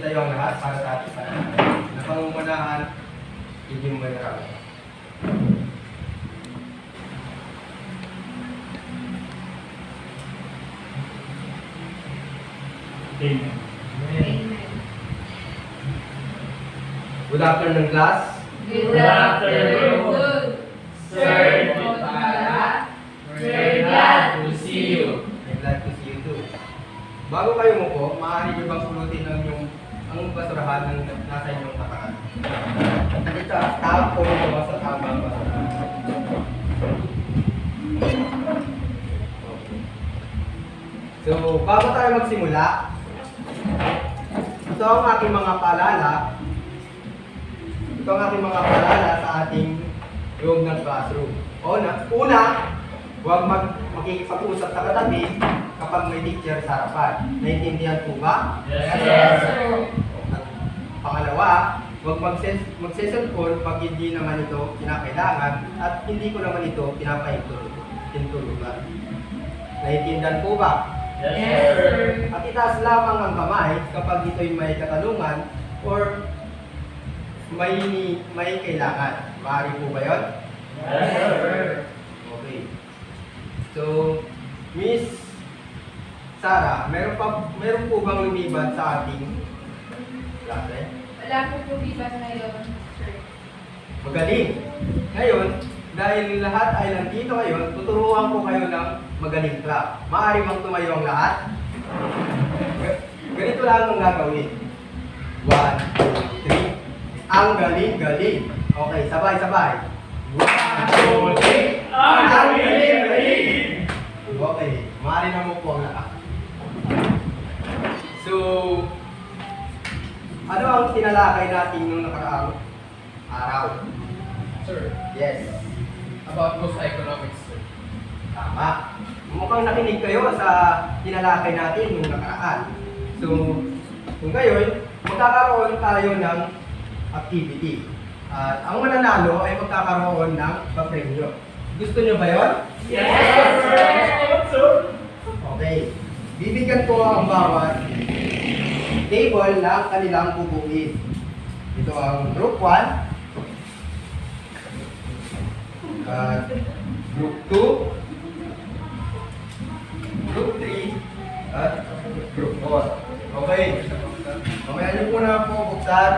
tayo ang lahat para sa ating pananalig. Napangumunahan, hindi mo manarap. Amen. Amen. Good afternoon, class. Good afternoon. Sir Montara, we're glad to see you. I'm glad to see you too. Bago kayo umupo, maaari niyo bang pulutin ang basurahan ng nasa inyong tapakan? Dito, tapo nyo sa tamang basurahan. Okay. So, bago tayo magsimula, ito ang aking mga paalala. Ito ang aking mga paalala sa ating room ng classroom. Una, huwag makikipag-usap sa katabi kapag may teacher sa harapan. Naintindihan po ba? Yes, sir. At pangalawa, huwag magse-cellphone pag hindi naman ito kinakailangan at hindi ko naman ito pinapahintulugan. Naintindihan po ba? Yes, sir. At itaas lamang ang kamay kapag ito'y may katanungan or may kailangan. Maaari po ba yun? Yes, sir. Okay. So, Miss Sarah, meron po bang lumiban sa ating klase? Wala po lumiban ngayon, sir. Magaling. Ngayon, dahil lahat ay nandito ngayon, tuturuan ko kayo ng magaling clap. Maaari bang tumayo ang lahat? Ganito lang ang gagawin. 1, 2, 3. Ang galing-galing. Okay, sabay-sabay. 1, 2, 3. Ang galing-galing. Okay, maaari na mo po ang lahat. So, ano ang tinalakay natin nung nakaraang araw? Sir, Yes, about most economics, sir. tama. Mukhang nakinig kayo sa tinalakay natin nung nakaraan. So, kung ngayon, magkakaroon tayo ng activity. At ang mananalo ay magkakaroon ng papremyo. Gusto nyo ba yun? Yes, sir. Okay. Bibigyan ko ang bawat table na kanilang bubuin. Ito ang group 1, at group 2, group 3, at group 4. Okay. Mamaya nyo po na po buksan.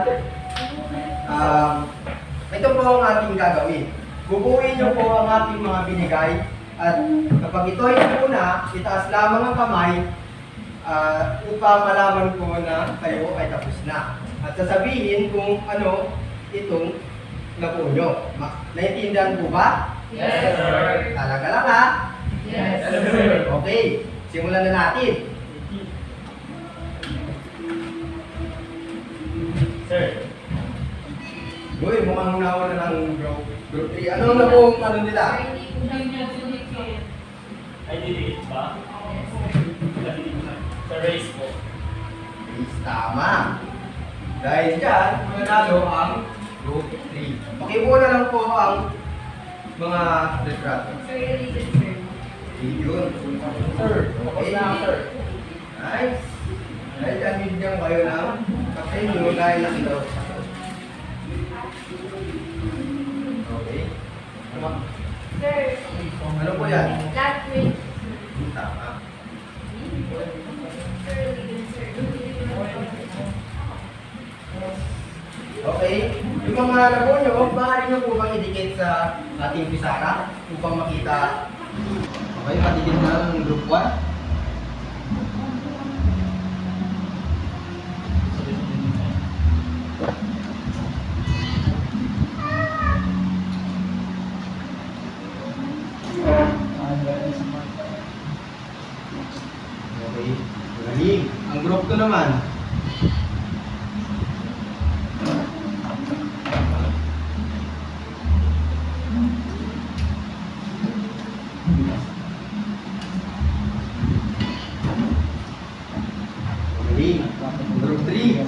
Ito po ang ating gagawin. Bubuin nyo po ang ating mga binigay. At kapag ito ay una, itaas lamang ang kamay upang malaman ko na kayo ay tapos na. At sasabihin kung ano itong napo nyo. Naintindihan po ba? Yes, sir. Talaga lang ha? Yes, Okay, simulan na natin. Sir, Uy, mukhang unawa na ng group 3. Ano na po ano nila? ay didikit ba? Sa race po. Is tama. Dahil dyan, manalo ang group 3. Pakibuo na lang po ang mga retrato. Yun. Sir, tapos na ako, sir. Nice. Dahil dyan, bigyan kayo ng kapatid nyo dahil nakita. Okay. Sir, Ano po yan? last week. Tama. Okay. Yung mga labo nyo, maaari nyo po bang idikit sa ating pisara upang makita. Okay, patidid na ng group 1. Okay. Galing. Ang group 2 naman. Galing. Group 3.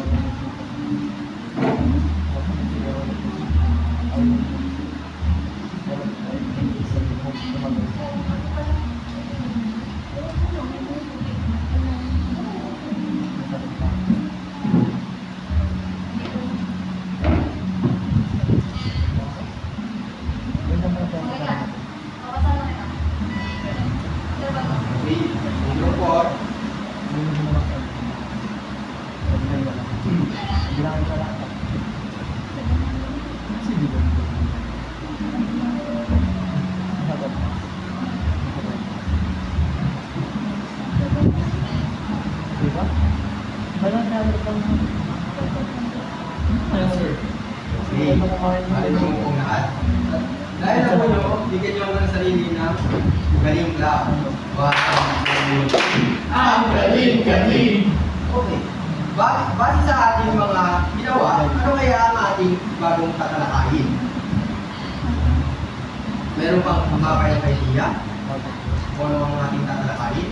Sir. Okay, alin mo po lahat. Dahil na po nyo, bigyan nyo ng sarili ng galing lang. Ang galing! Okay. Base sa ating mga ginawa, ano kaya ang ating bagong tatalakayin? Meron bang makakayang idea? Kung ano ang ating tatalakayin?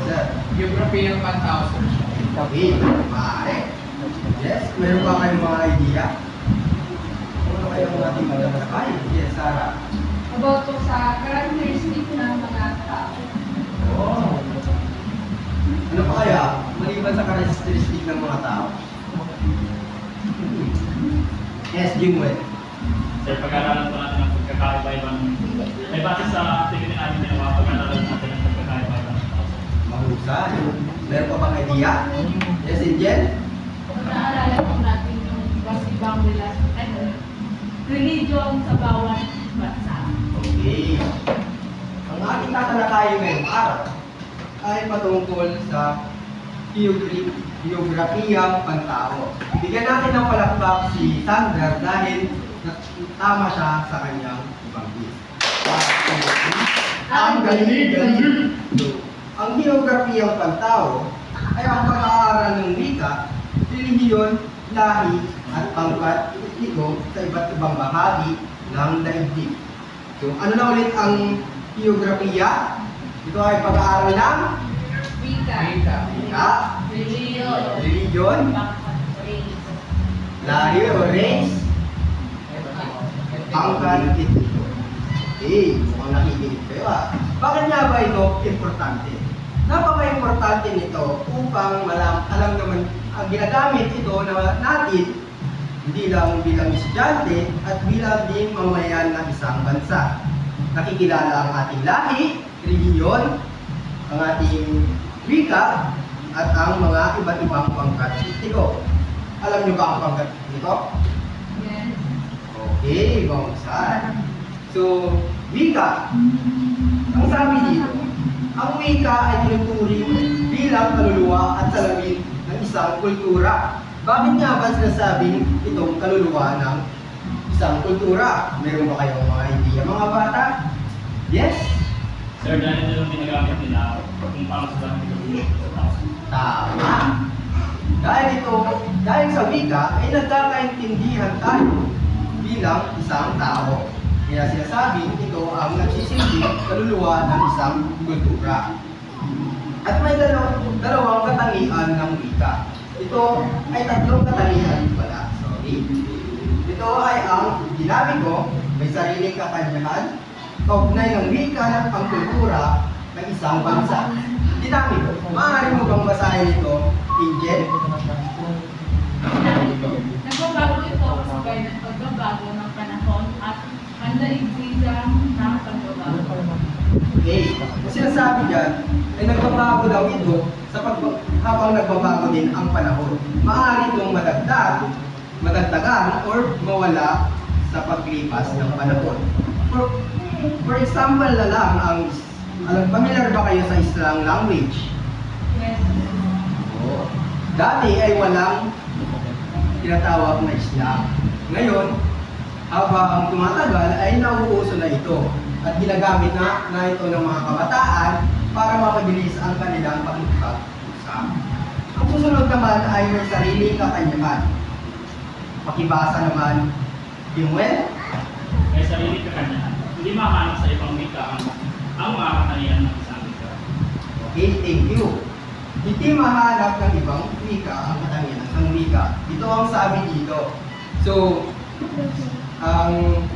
Sir. Geography ng pantao, sir. Okay, maaari. Yes, meron ba kayong mga idea? Kung ano kaya ang ating tatalakayin? Yes, Sarah. About to sa characteristic ng mga tao. Oh. Ano pa kaya? Maliban sa karakteristik ng mga tao. Yes, Jimwell. Sir, pag-aaralan po natin ang pagkakaiba-ibang... May base sa activity natin ginawa, pag-aaralan natin ang pagkakaiba-ibang tao. Mahusay. Meron pa bang idea? Yes, Angel? Pag-aaralan po natin yung iba't ibang religion sa bawat bansa. Okay. Ang ating tatalakayin ngayong araw ay patungkol sa geografiyang pantao. Bigyan natin ng palakpak si Sandra dahil tama siya sa kanyang banggit. Ang galing! Ang geografiyang pantao ay ang pag-aaral ng wika, relihiyon, lahi, at pangkat etniko sa iba't ibang bahagi ng daigdig. So, ano na ulit ang geografiya? Ito ay pag-aaral ng Wika. wika, Religion. religion, Race. lahi o race, pangkat etniko. Okay, mukhang nakikinig kayo Bakit nga ba ito importante? Napaka-importante nito upang alam naman ang ginagamit ito na natin hindi lang bilang estudyante at bilang din mamamayan ng isang bansa. Nakikilala ang ating lahi, relihiyon, ang ating wika, at ang mga iba't ibang pangkat etniko. Alam niyo ba ang pangkat etniko? Yes. Okay, bangsa. So, wika. Ang sabi dito, ang wika ay tinuturing bilang kaluluwa at salamin ng isang kultura. Bakit nga ba sinasabing itong kaluluwa ng isang kultura? Meron ba kayong mga idea, mga bata? Yes? Sir, dahil ito yung ginagamit nila kung paano sa tao. Tama. Dahil sa wika ay nagkakaintindihan tayo bilang isang tao. Kaya sinasabing ito ang nagsisilbing kaluluwa ng isang kultura. At may dalawang katangian ng wika. Ito ay tatlong katangian pala. Sorry. Ito ay ang dinamiko, may sariling katanyahan, kaugnay ng wika ng pangkultura ng isang bansa. Dinamiko. Maaari mo bang basahin ito, Angel? Nagbabago ito kasabay ng pagbabago ng panahon at ang daigdigan ng pagbabago. Okay. Ang sinasabi dyan, ay nagbabago daw ito habang nagbabago din ang panahon. Maaari itong madagdagan or mawala sa paglipas ng panahon. For example na lang, familiar ba kayo sa Islang language? Yes. Oo. Dati ay walang tinatawag na Islam. Ngayon, habang tumatagal ay nauuso na ito at ginagamit na ito ng mga kabataan para mapabilis ang kanilang pakikipag-usap. Ang susunod naman ay may sariling katanyahan. Pakibasa naman, Jimwell. May sarili kakanyahan. Hindi mahanap sa ibang wika ang mga katangian ng isang wika. Okay, thank you. Hindi mahanap ng ibang wika ang katangian ng wika. Ito ang sabi dito. So,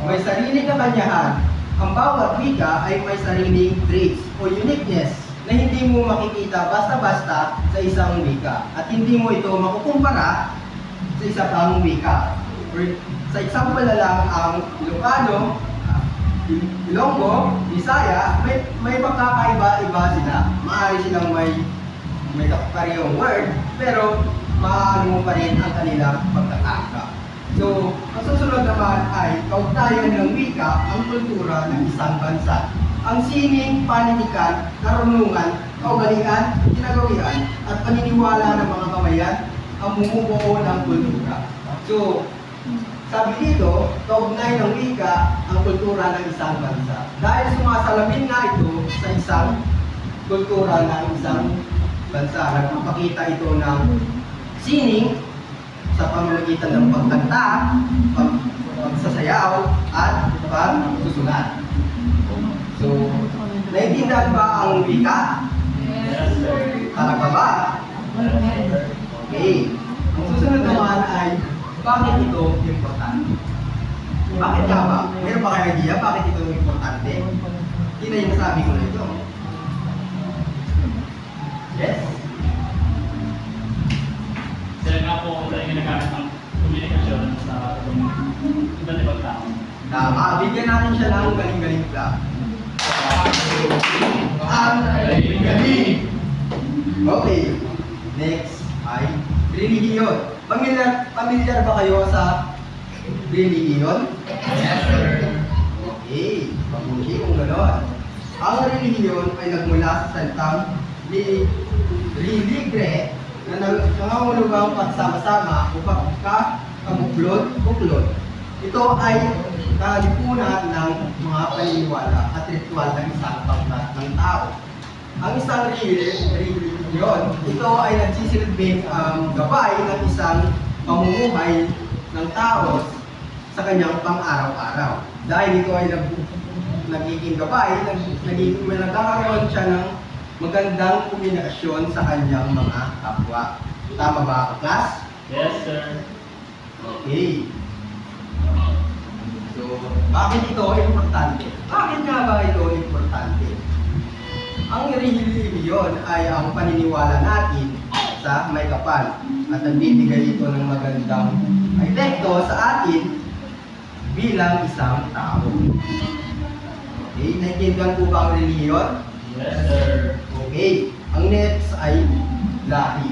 may sariling katanyahan. Ang bawat wika ay may sariling traits o uniqueness na hindi mo makikita basta-basta sa isang wika. At hindi mo ito makukumpara sa isa pang wika. Sa example na lang, ang Ilocano, Ilonggo, Bisaya, may pagkakaiba-iba sila. Maaari silang may parehong word, pero maano mo pa rin ang kanilang pagkakaiba. So, ang susunod naman ay kaugnayan ng wika ang kultura ng isang bansa. ang sining, panitikan, karunungan, kaugalian, kinagawian, at paniniwala ng mga kamayan ang bumubuo ng kultura. So, sabi dito, kaugnay ng wika ang kultura ng isang bansa. Dahil sumasalamin nga ito sa isang kultura ng isang bansa. Nagpapakita ito ng sining sa pamamagitan ng pagkanta, pagsasayaw, at pagsusulat. So, naiintindihan ba ang wika? Yes, sir. Talaga ba? Okay. Ang susunod naman ay, bakit ito importante? Bakit nga ba? Meron ba kayo idea bakit ito importante? Hindi na yung nasabi ko na ito. Yes? Sila nga po tayo ginagamit ng komunikasyon sa iba't ibang tao. Tama. Bigyan natin siya ng galing-galing clap. Ang galing-galing! Okay. Next ay relihiyon. Pamilyar ba kayo sa relihiyon? Yes, sir. Okay. Mabuti kung gano'n. Ang relihiyon ay nagmula sa salitang religre na nangangulugang pagsama-sama o pagkabuklod. Ito ay kalipunan ng mga paniniwala at ritual ng isang pangkat ng tao. Ang isang relihiyon, ito ay nagsisilbing gabay ng isang pamumuhay ng tao sa kanyang pang-araw-araw. Dahil ito ay nagiging gabay, nagkakaroon siya ng magandang komunikasyon sa kanyang mga kapwa. Tama ba, class? Yes, sir. Okay. So, bakit ito importante? Bakit nga ba ito importante? Ang relihiyon ay ang paniniwala natin sa may kapal at nagbibigay ito ng magandang epekto sa atin bilang isang tao. Okay, naiintindihan po ba ang relihiyon? Yes, sir. Okay, ang next ay lahi.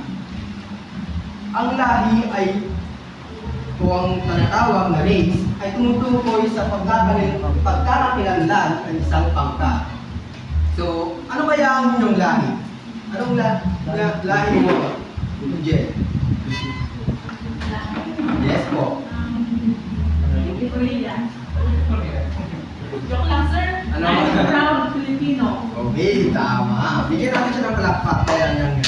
Ang lahi ay kung ang tinatawag na race ay tumutukoy sa pagkakakilanlan ng isang pangkat. So, ano kaya ang inyong lahi? Anong lahi mo? Jen? Yes po. Korea. Joke lang, sir. Ano? I'm proud Filipino. Okay, tama. Bigyan natin siya ng palakpak. Kaya niyang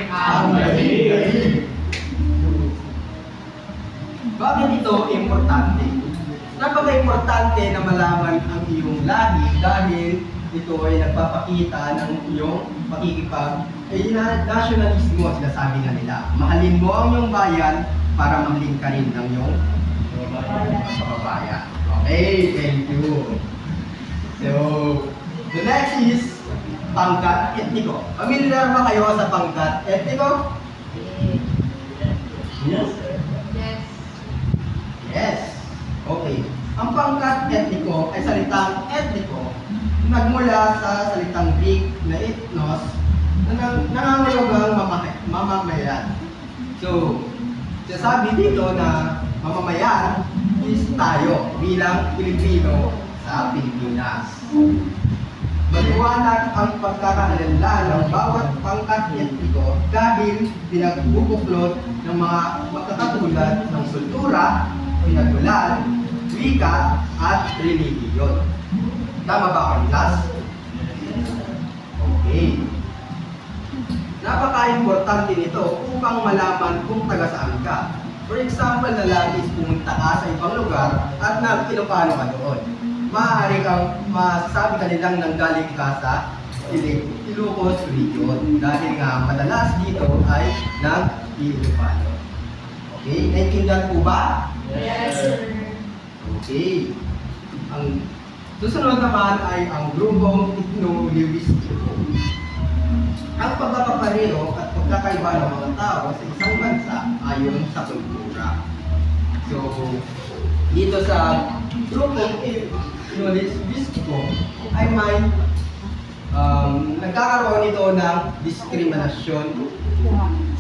ang galing. Bakit ito importante? Napaka-importante na malaman ang iyong lahi dahil ito ay nagpapakita ng iyong nationalismo, sinasabi nga nila. Mahalin mo ang iyong bayan para mahalin ka rin ng iyong kababayan. Okay, thank you. So, the next is pangkat etniko. Pamilyar ba kayo sa pangkat etniko? Yes, sir. Yes. Yes. Okay. Ang pangkat etniko ay salitang etniko nagmula sa salitang Greek na ethnos na nangangulugang mamamayan. So, sabi dito na mamamayan is tayo bilang Pilipino sa Pilipinas. Maliwanag ang pagkakahalala ng bawat pangkat etniko dahil pinagbubuklod ng mga magkakatulad ng kultura, pinagmulan, wika, at relihiyon. Tama ba ang class? Okay. Napaka-importante nito upang malaman kung taga saan ka. For example na lang is pumunta ka sa ibang lugar at nag-Ilocano ka doon. Maaari kang masasabi ka nilang nanggaling ka sa Ilocos region dahil nga madalas dito ay nag-Ilocano. Okay, naiintindihan po ba? Yes, sir. Okay. Ang susunod naman ay ang grupong etno-linguistiko. Ang pagkakapareho at pagkakaiba ng mga tao sa isang bansa ayon sa kultura. So, dito sa grupong etno-linguistiko ay may nagkakaroon ito ng diskriminasyon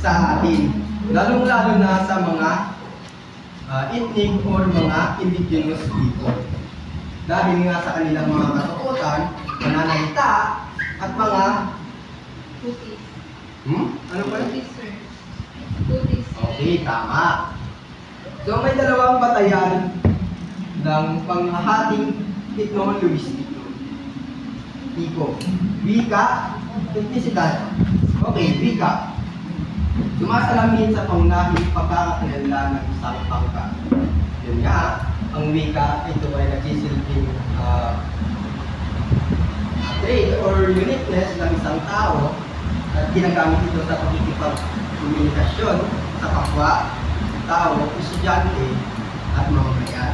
sa atin, lalong-lalo na sa mga ethnic or mga indigenous people. dahil nga sa kanilang mga katututan, pananalita, at mga Putis. Ano pa yun? Putis, sir. Putis. Okay, tama. So may dalawang batayan ng panghahating teknolohistik. Tipo, wika, teknisidad. Okay, wika. Sumasalamin sa pangunahing pagkakakilanlan ng isang pangkat. Yun nga, ang wika, ito ay nagsisilbing trait or uniqueness ng isang tao at ginagamit ito sa pakikipag-komunikasyon sa kapwa, tao, estudyante, at mamamayan.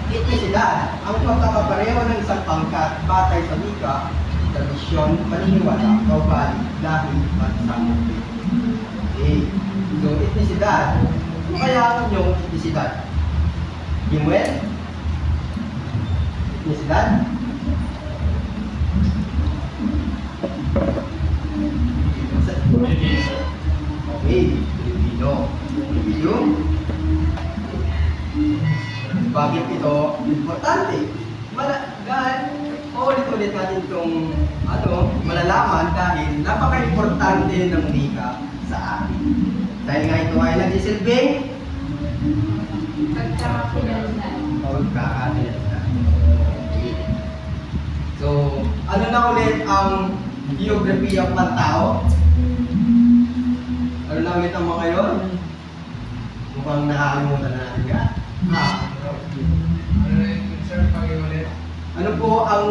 Etnisidad, ang pagkakapareho ng isang pangkat batay sa wika, tradisyon, paniniwala, kaugali, lahi, at samupin. Okay. So, etnisidad. Ano kaya ang inyong etnisidad? Gimwel? Etnisidad? Pilipino, sir. Okay, Pilipino. Yung bakit ito importante? Ulit-ulit natin itong malalaman dahil napaka-importante ng wika sa atin. Dahil nga ito ay nagsisilbing Pagkakakilanlan. pagkakakilanlan. So, ano na ulit ang geografiya ng pantao? Ano na ulit ang mga yun? Mukhang nakakalimutan na natin yan. Ano na yung sir, pag-iulit? Ano po ang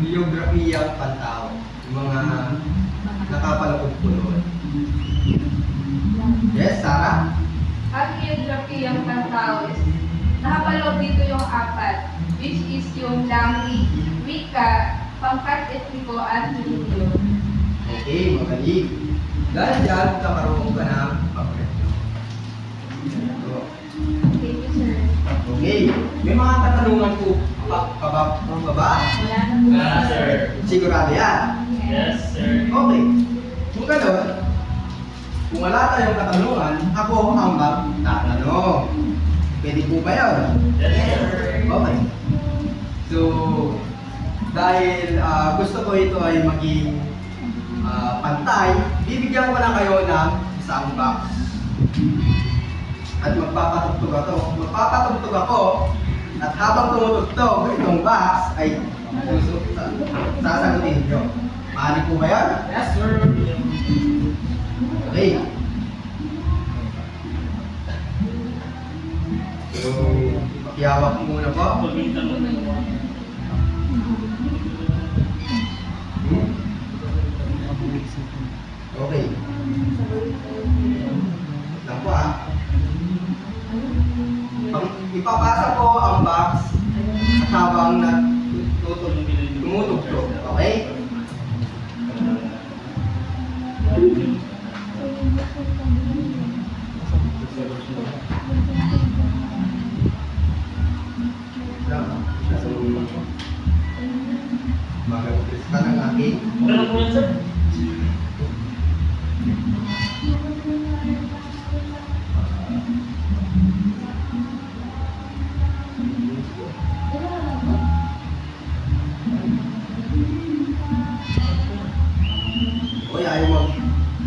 geografiya ng pantao? Yung mga nakapalapog po doon. Yes, Sarah? Ang geography ng pantao is nakapaloob dito yung apat, which is yung language, wika, pangkat etniko, at religion. Okay, magaling. Dahil dyan, nakaroon ka ng pagkakasyon. Thank you, sir. Okay, may mga katanungan po ba? Wala na po. Ah, sir. Sigurado yan. Yes, sir. Okay. Kung gano'n, kung wala tayong katanungan, ako ang magtatanong. Pwede po ba yun? Yes, sir. Okay. So, dahil gusto ko ito ay maging pantay, bibigyan ko na kayo ng isang box. At magpapatugtog ako, at habang tumutugtog itong box ay sasagutin nyo. Maaari po ba yan? Yes, sir. Okay. So, pakiyawak ko muna po. Pagmintan mo. Okay. Lang po ipapasa ko ang box at habang tumutugtog. Okay? Mag-address ka ng aking Okay lang po yan, sir. Uy, ayaw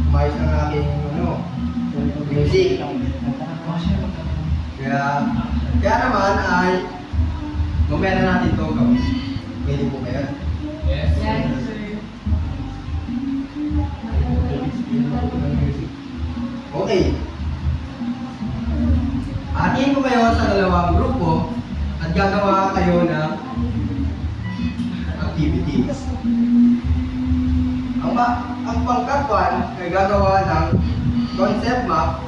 umayos ng aking music. Kaya naman ay mamaya na natin ito gawin. Pwede po ba yan? Yes, sir. Yes, sir. Okay. Atin ko kayo sa dalawang grupo at gagawa kayo ng activities. Ang pangkat 1 ay gagawa ng concept map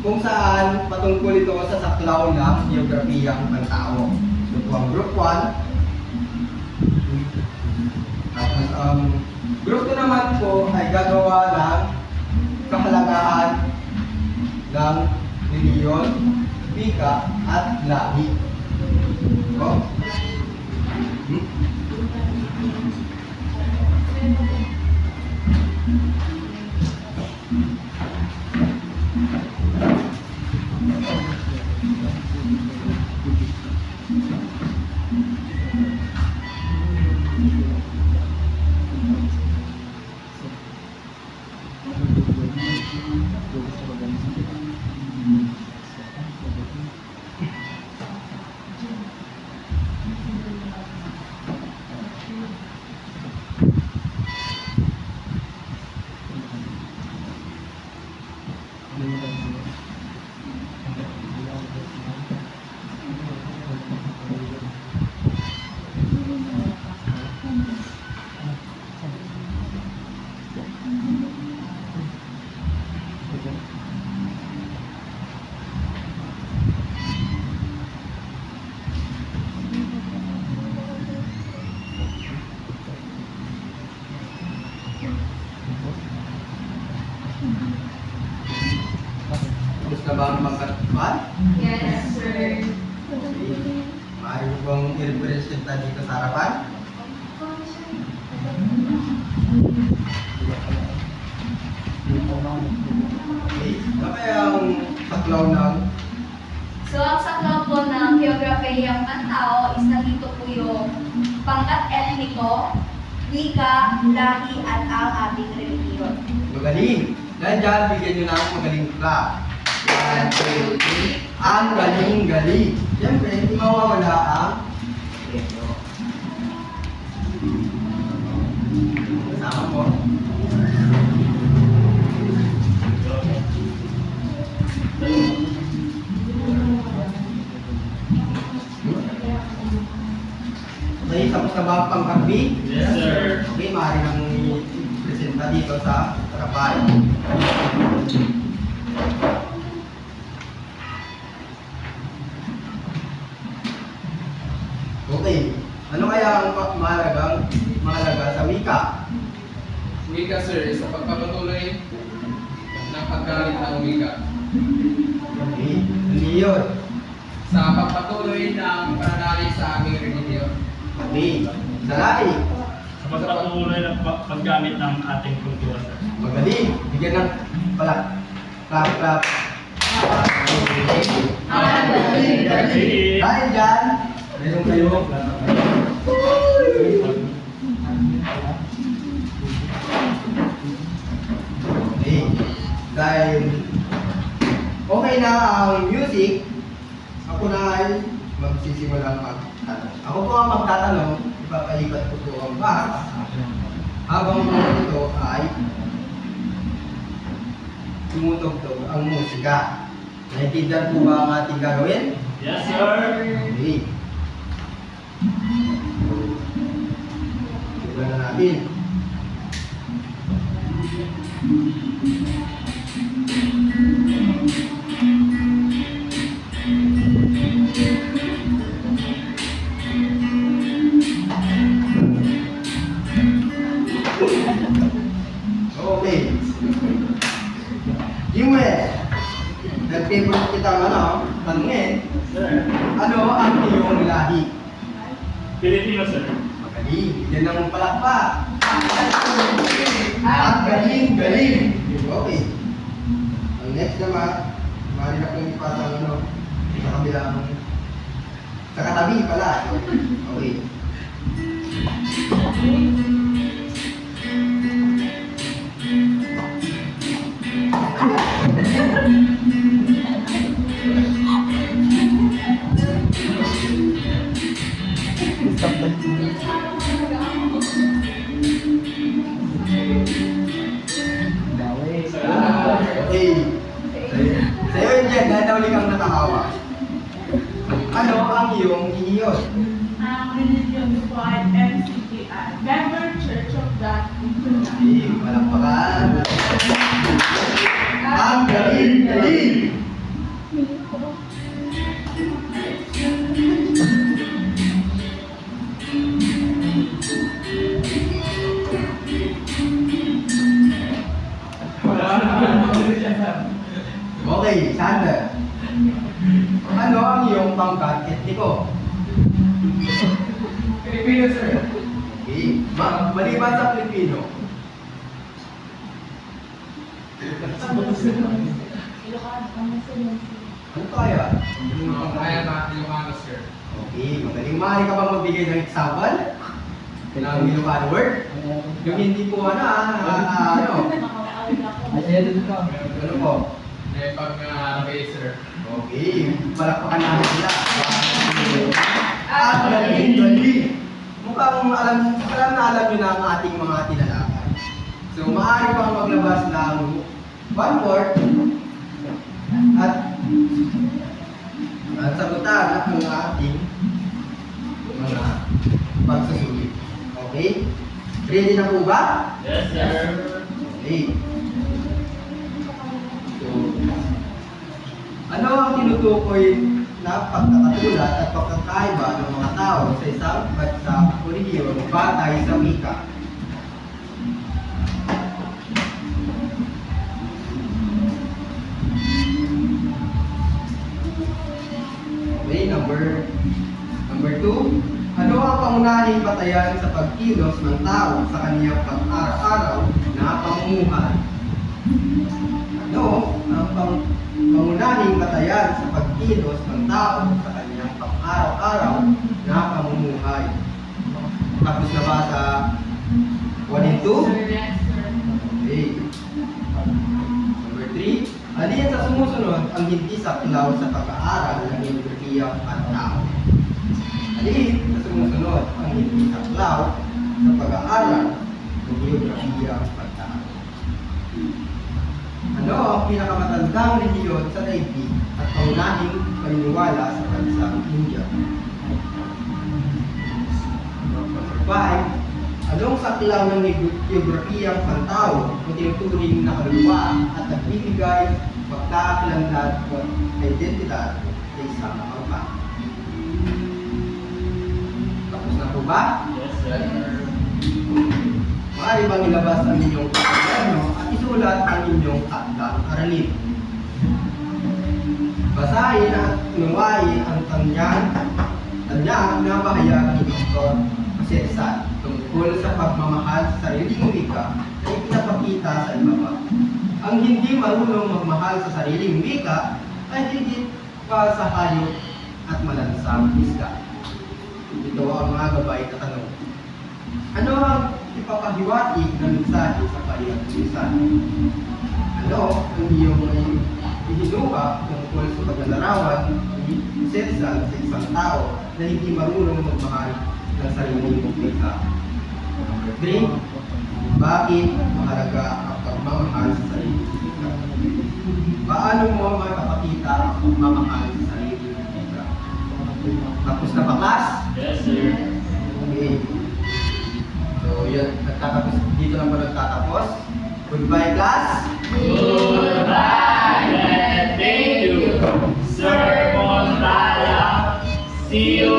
kung saan patungkol ito sa saklaw ng geografiyang pantao. So, ito ang group 1. Tapos ang group 2 naman po ay gagawa ng kahalagahan ng reliyon, wika, at lahi. Oh. ang pangkatpan? Yes, sir. Maaari mo bang i-representa dito sa harapan? Okay. Ano kaya ang saklaw ng So, ang saklaw po ng geografiyang pantao is nandito po yung pangkat etniko, wika, lahi, at ang ating relihiyon. magaling? Dahil dyan, bigyan nyo na ang magaling ka. 1, 2, 3. Ang galing-galing. Siyempre, hindi mawawala ang ito. Kasama po. Okay, tapos na ba ang pangkabi? Yes, sir. Okay, maaari nang presenta dito sa harapan. Okay, ano kaya ang mahalaga sa wika? Wika, sir, is sa pagpapatuloy ng paggamit ng wika. Okay, ano yun? Sa pagpatuloy ng pananalig sa aming relihiyon. Okay, sa lahi. Sa pagpatuloy ng paggamit ng ating kultura, sir. Magaling. Bigyan ng pala. Clap, clap. Magaling. Dahil dyan, meron kayo. Okay. Dahil okay na ang music, ako na ay magsisimulang magtatanong. Ako po ang magtatanong, ipapalipat ko po ang box habang ito ay tumutugtog ang musika. Naintindihan po ba ang ating gagawin? Yes, sir. Okay. Simulan na natin. Okay. Jimwes, nag-favorite kitang tanungin, Sir. ano ang iyong lahi? Pilipino, sir. Magaling, yan ang palakpak. Ang galing-galing. Okay. Ang next naman, maaari na kong ipasang sa kabilang, sa katabi pala. Okay. Okay. Sa'yo yun dyan, dahil daw kang natahawa. Ano ang iyong iyon? Ang religion ko ay MCGI, Member Church of God International. Okay, palakpakan. Ang galing-galing. Okay, Sander. Ano ang iyong pangkat etniko? Pilipino, sir. Okay. Maliban sa Pilipino. Ano kaya? Kaya na Ilocano, sir. Okay, magaling. Maaari ka bang magbigay ng example? Ng Ilocano word? Yung hindi po ano? Ano po? May pag-rabay, sir. Okay, palakpakan namin sila. At galing-galing. Mukhang alam na alam nyo na ang ating mga tinalakan. So, maaari pang maglabas ng one word at sagutan ang ating mga pagsusulit. Okay? Ready na po ba? Yes, sir. Okay. So, ano ang tinutukoy na pagkakatulad at pagkakaiba ng mga tao sa isang bansa o rehiyon batay sa wika? Number 2, ano ang pangunahing batayan sa pagkilos ng tao sa kaniyang pang-araw-araw na pamumuhay? Ano ang pangunahing batayan sa pagkilos ng tao sa kaniyang pang-araw-araw na pamumuhay? Tapos na ba sa 1 and 2? Yes, sir. Okay. Number 3, alin sa sumusunod ang hindi saklaw sa pag-aaral ng geografiya at tao? Alin sa sumusunod ang hindi saklaw sa pag-aaral ng geografiya at tao? Ano ang pinakamatandang relihiyon sa daigdig at paunahing paniniwala sa bansang India? Number 5, anong saklaw ng geografiyang pantao o tinuturing na kaluluwa at nagbibigay pagkakakilanlan o identidad sa isang bangka? Tapos na po ba? Yes, sir. Maaari bang ilabas ang inyong kwaderno at isulat ang inyong akdang aralin? Basahin at unawain ang tanyag na bahayag ni Dr. Jose tungkol sa pagmamahal sa sariling wika na ipinapakita sa ibaba. Ang hindi marunong magmahal sa sariling wika ay hindi pa sa hayop at malansang isda. Ito ang mga gabay na tanong. Ano ang ipapahiwatig na mensahe sa palihan? Ano ang iyong ihinuha tungkol sa paglalarawan ni Cesar sa isang tao na hindi marunong magmahal ng sariling wika? Number 3, bakit mahalaga ang pagmamahal sa sariling wika? Paano mo mapapakita ang pagmamahal sa sariling wika? Tapos na ba, class? Yes, sir. Okay. So, yan. Dito lang po nagtatapos. Goodbye, class! Goodbye and thank you, Sir Montaya. See you